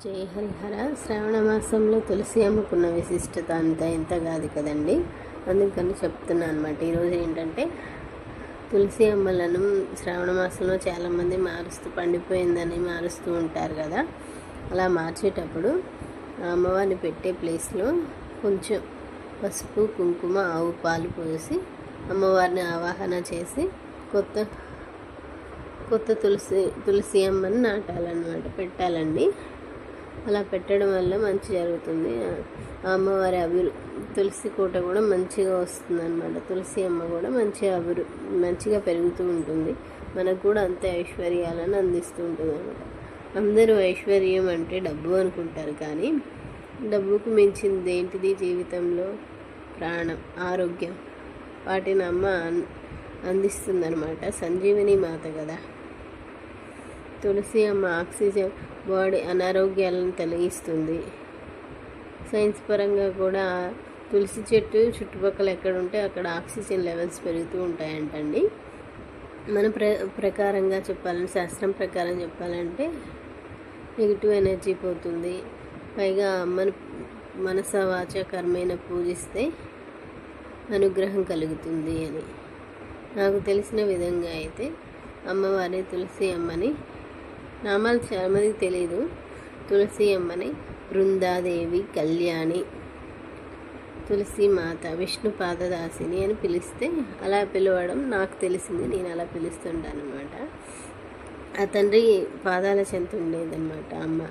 జయ హరిహర. శ్రావణ మాసంలో తులసి అమ్మకున్న విశిష్టత అంతా ఇంత కాదు కదండి. అందుకని చెప్తున్నాను అనమాట. ఈరోజు ఏంటంటే తులసి అమ్మలను శ్రావణ మాసంలో చాలామంది పండిపోయిందని మారుస్తూ ఉంటారు కదా. అలా మార్చేటప్పుడు అమ్మవారిని పెట్టే ప్లేస్లో కొంచెం పసుపు, కుంకుమ, ఆవు పాలు పోసి అమ్మవారిని ఆవాహన చేసి కొత్త తులసి అమ్మని నాటాలన్నమాట, పెట్టాలండి. అలా పెట్టడం వల్ల మంచి జరుగుతుంది. అమ్మవారి తులసి కోట కూడా మంచిగా వస్తుంది అనమాట. తులసి అమ్మ కూడా మంచిగా పెరుగుతూ ఉంటుంది. మనకు కూడా అంతే ఐశ్వర్యాలను అందిస్తూ ఉంటుంది అనమాట. అందరూ ఐశ్వర్యం అంటే డబ్బు అనుకుంటారు, కానీ డబ్బుకు మించింది ఏంటిది జీవితంలో? ప్రాణం, ఆరోగ్యం. వాటిని అమ్మ అందిస్తుంది అనమాట. సంజీవిని మాత కదా తులసి అమ్మ. ఆక్సిజన్ బాడీ అనారోగ్యాలను తొలగిస్తుంది. సైన్స్ పరంగా కూడా తులసి చెట్టు చుట్టుపక్కల ఎక్కడ ఉంటే అక్కడ ఆక్సిజన్ లెవెల్స్ పెరుగుతూ ఉంటాయంటండి. మన ప్రకారంగా చెప్పాలంటే, శాస్త్రం ప్రకారం చెప్పాలంటే నెగిటివ్ ఎనర్జీ పోతుంది. పైగా అమ్మను మనస వాచ కర్మైన పూజిస్తే అనుగ్రహం కలుగుతుంది అని నాకు తెలిసిన విధంగా అయితే అమ్మవారి తులసి అమ్మని నామాలు చాలామందికి తెలీదు. తులసి అమ్మని బృందాదేవి, కళ్యాణి, తులసి మాత, విష్ణు పాదదాసిని అని పిలిస్తే అలా పిలవడం నాకు తెలిసింది. నేను అలా పిలుస్తుంటాను అనమాట. ఆ తండ్రి పాదాల చెంత ఉండేదన్నమాట అమ్మ.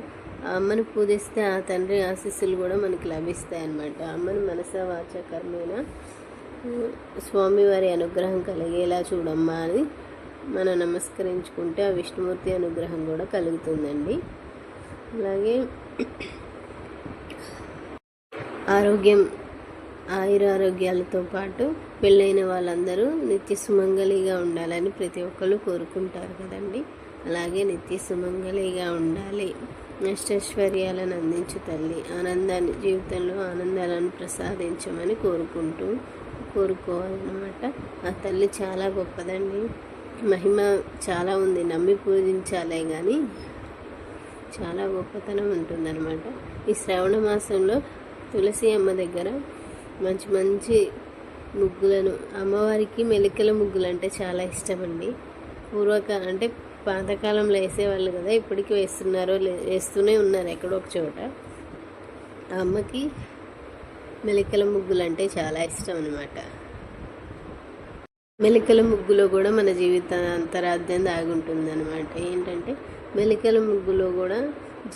ఆ అమ్మను పూజిస్తే ఆ తండ్రి ఆశీస్సులు కూడా మనకి లభిస్తాయి అన్నమాట. అమ్మను మనస వాచ కర్మేన స్వామివారి అనుగ్రహం కలిగేలా చూడమ్మా అని మనం నమస్కరించుకుంటే ఆ విష్ణుమూర్తి అనుగ్రహం కూడా కలుగుతుందండి. అలాగే ఆయురారోగ్యాలతో పాటు పెళ్ళైన వాళ్ళందరూ నిత్య సుమంగళిగా ఉండాలని ప్రతి ఒక్కరు కోరుకుంటారు కదండి. అలాగే నిత్య సుమంగళిగా ఉండాలి, అష్టైశ్వర్యాలను అందించు తల్లి, జీవితంలో ఆనందాలను ప్రసాదించమని కోరుకోవాలన్నమాట. ఆ తల్లి చాలా గొప్పదండి. మహిమ చాలా ఉంది. నమ్మి పూజించాలే కానీ చాలా గొప్పతనం ఉంటుందన్నమాట. ఈ శ్రావణ మాసంలో తులసి అమ్మ దగ్గర మంచి మంచి ముగ్గులను, అమ్మవారికి మెలికల ముగ్గులు అంటే చాలా ఇష్టం అండి. అంటే పాతకాలంలో వేసేవాళ్ళు కదా, ఇప్పటికీ వేస్తూనే ఉన్నారు ఎక్కడో ఒక చోట. ఆ అమ్మకి మెలికల ముగ్గులు అంటే చాలా ఇష్టం అనమాట. మెలికల ముగ్గులో కూడా మన జీవిత అంతరార్థం దాగి ఉంటుంది అనమాట. ఏంటంటే మెలికల ముగ్గులో కూడా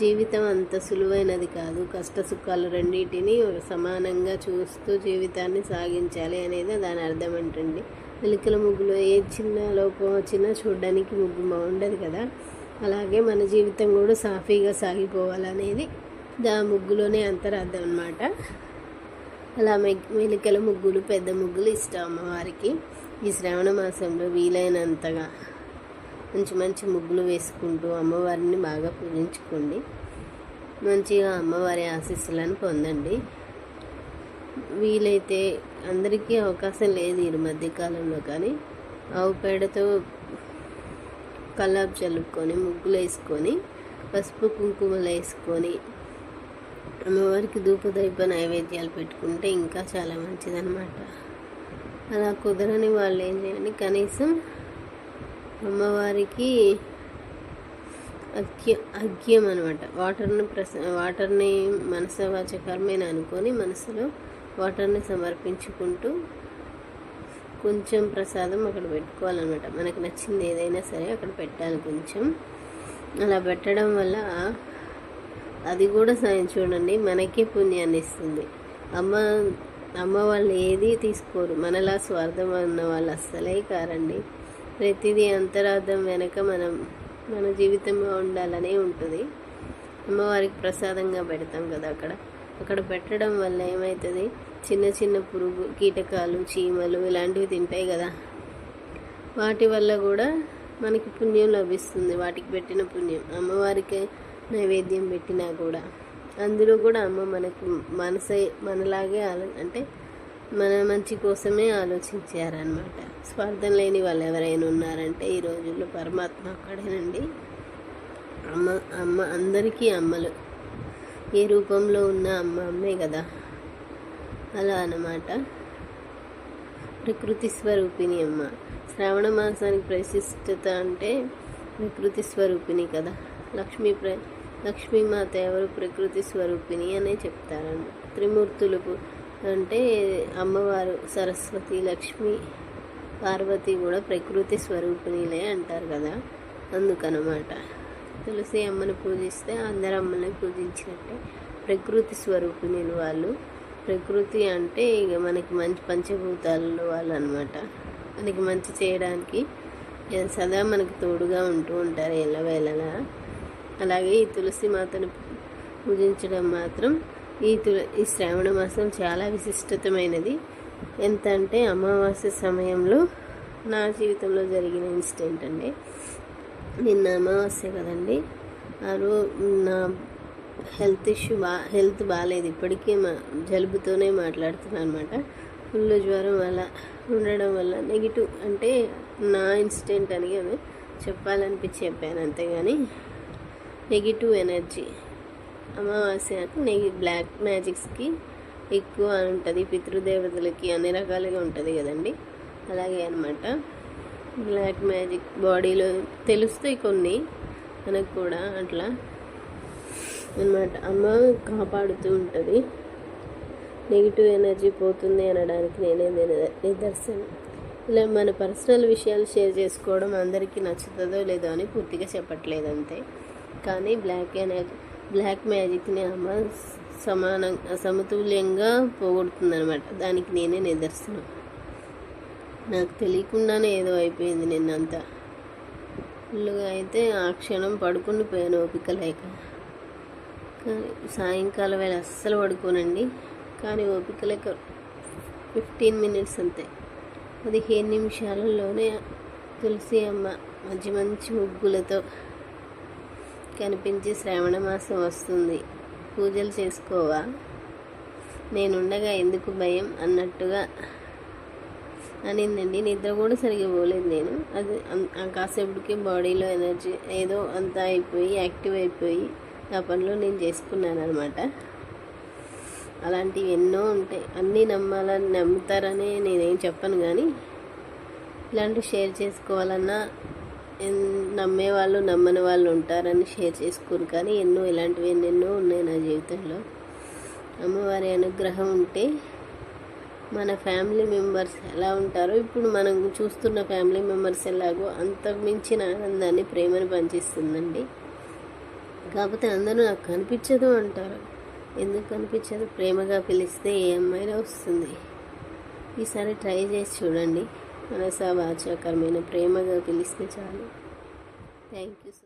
జీవితం అంత సులువైనది కాదు. కష్ట సుఖాలు రెండింటినీ సమానంగా చూస్తూ జీవితాన్ని సాగించాలి అనేది దాని అర్థం ఏంటండి. మెలికల ముగ్గులో ఏ చిన్న లోపం వచ్చినా చూడడానికి ముగ్గు బాగుండదు కదా. అలాగే మన జీవితం కూడా సాఫీగా సాగిపోవాలనేది ముగ్గులోనే అంతరార్థం అనమాట. అలా మెలికల ముగ్గులు, పెద్ద ముగ్గులు ఇష్టం అమ్మవారికి. ఈ శ్రావణ మాసంలో వీలైనంతగా మంచి మంచి ముగ్గులు వేసుకుంటూ అమ్మవారిని బాగా పూజించుకోండి. మంచిగా అమ్మవారి ఆశీస్సులను పొందండి. వీలైతే అందరికీ అవకాశం లేదు ఈ మధ్యకాలంలో, కానీ ఆవు పేడతో కల్లాపు చల్లుకొని ముగ్గులు వేసుకొని పసుపు కుంకుమలు వేసుకొని అమ్మవారికి ధూపదీప నైవేద్యాలు పెట్టుకుంటే ఇంకా చాలా మంచిదన్నమాట. అలా కుదరని వాళ్ళు ఏం చేయండి, కనీసం అమ్మవారికి అర్ఘ్యం అనమాట, వాటర్ని మనస వాచ కర్మేన అనుకొని మనసులో వాటర్ని సమర్పించుకుంటూ కొంచెం ప్రసాదం అక్కడ పెట్టుకోవాలన్నమాట. మనకు నచ్చింది ఏదైనా సరే అక్కడ పెట్టాలి కొంచెం. అలా పెట్టడం వల్ల అది కూడా సాయం చూడండి మనకే పుణ్యాన్ని ఇస్తుంది. అమ్మ వాళ్ళు ఏది తీసుకోరు. మనలా స్వార్థం ఉన్న వాళ్ళు అస్సలే కారండి. ప్రతిదీ అంతరార్థం వెనక మన జీవితంలో ఉండాలనే ఉంటుంది. అమ్మవారికి ప్రసాదంగా పెడతాం కదా, అక్కడ పెట్టడం వల్ల ఏమవుతుంది, చిన్న చిన్న కీటకాలు, చీమలు ఇలాంటివి తింటాయి కదా, వాటి వల్ల కూడా మనకి పుణ్యం లభిస్తుంది. వాటికి పెట్టిన పుణ్యం అమ్మవారికి నైవేద్యం పెట్టినా కూడా అందులో కూడా అమ్మ మనకు మనలాగే అంటే మన మంచి కోసమే ఆలోచించారనమాట. స్వార్థం లేని వాళ్ళు ఎవరైనా ఉన్నారంటే ఈ రోజుల్లో పరమాత్మ అక్కడేనండి. అమ్మ అందరికీ అమ్మలు. ఏ రూపంలో ఉన్న అమ్మే కదా, అలా అన్నమాట. ప్రకృతి స్వరూపిణి అమ్మ. శ్రావణ మాసానికి ప్రశిష్టత అంటే ప్రకృతి స్వరూపిణి కదా. లక్ష్మీమాత ఎవరు? ప్రకృతి స్వరూపిణి అనే చెప్తారన్నమాట. త్రిమూర్తులు అంటే అమ్మవారు సరస్వతి, లక్ష్మి, పార్వతి కూడా ప్రకృతి స్వరూపిణిలే అంటారు కదా, అందుకనమాట. తులసి అమ్మని పూజిస్తే అందరు అమ్మని పూజించినట్టే. ప్రకృతి స్వరూపిణులు వాళ్ళు. ప్రకృతి అంటే ఇక మనకి మంచి పంచభూతాలలో వాళ్ళు అనమాట. మనకి మంచి చేయడానికి సదా మనకు తోడుగా ఉంటూ ఉంటారు ఎల్లవేళలా. అలాగే ఈ తులసి మాతను పూజించడం మాత్రం ఈ శ్రావణ మాసం చాలా విశిష్టతమైనది. ఎంత అంటే అమావాస్య సమయంలో నా జీవితంలో జరిగిన ఇన్సిడెంట్ అండి. నిన్న అమావాస్య కదండి. నా హెల్త్ బాగాలేదు. ఇప్పటికీ జలుబుతోనే మాట్లాడుతున్నాను అనమాట. ఫుల్ జ్వరం అలా ఉండడం వల్ల నెగిటివ్ అంటే నా ఇన్సిడెంట్ అని చెప్పాలనిపించి చెప్పాను, అంతేగాని నెగిటివ్ ఎనర్జీ అమావాస్యకి బ్లాక్ మ్యాజిక్స్కి ఎక్కువ ఉంటుంది. పితృదేవతలకి అన్ని రకాలుగా ఉంటుంది కదండి. అలాగే అనమాట. బ్లాక్ మ్యాజిక్ బాడీలో తెలుస్తాయి కొన్ని మనకు కూడా అట్లా అనమాట. అమ్మ కాపాడుతూ ఉంటుంది. నెగిటివ్ ఎనర్జీ పోతుంది అనడానికి నేనే నిదర్శనం. ఇలా మన పర్సనల్ విషయాలు షేర్ చేసుకోవడం అందరికీ నచ్చుతుందో లేదో అని పూర్తిగా చెప్పట్లేదు అంతే. కానీ బ్లాక్ మ్యాజిక్ని అమ్మ సమతుల్యంగా పోగొడుతుంది అనమాట. దానికి నేనే నిదర్శనం. నాకు తెలియకుండానే ఏదో అయిపోయింది నిన్నంతా. ఫుల్గా అయితే ఆ క్షణం పడుకుని పోయాను ఓపిక లేక. కానీ సాయంకాలం వేళ అస్సలు పడుకోనండి. కానీ ఓపిక లేక 15 మినిట్స్ అంతే. 15 నిమిషాలలోనే తులసి అమ్మ మంచి ముగ్గులతో కనిపించి శ్రావణ మాసం వస్తుంది, పూజలు చేసుకోవా, నేనుండగా ఎందుకు భయం అన్నట్టుగా అనిందండి. నిద్ర కూడా సరిగ్గా పోలేదు నేను. అది కాసేపటికి బాడీలో ఎనర్జీ ఏదో అంతా అయిపోయి యాక్టివ్ అయిపోయి నా పనిలో నేను చేసుకున్నాను అనమాట. అలాంటివి ఎన్నో ఉంటాయి. అన్నీ నమ్మాలని నమ్ముతారని నేనేం చెప్పను, కానీ ఇలాంటివి షేర్ చేసుకోవాలన్నా నమ్మేవాళ్ళు నమ్మని వాళ్ళు ఉంటారని షేర్ చేసుకోరు. కానీ ఇలాంటివి ఎన్నెన్నో ఉన్నాయి నా జీవితంలో. అమ్మవారి అనుగ్రహం ఉంటే మన ఫ్యామిలీ మెంబర్స్ ఎలా ఉంటారో, ఇప్పుడు మనం చూస్తున్న ఫ్యామిలీ మెంబర్స్ ఎలాగో అంతకు మించిన ఆనందాన్ని, ప్రేమను పంచిస్తుందండి. కాకపోతే అందరూ నాకు కనిపించదు అంటారు. ఎందుకు కనిపించదు? ప్రేమగా పిలిస్తే ఏ అమ్మాయినా వస్తుంది. ఈసారి ట్రై చేసి చూడండి. మనసా వాచా కర్మేణ ప్రేమగా పిలిస్తే చాలు. Thank you so much.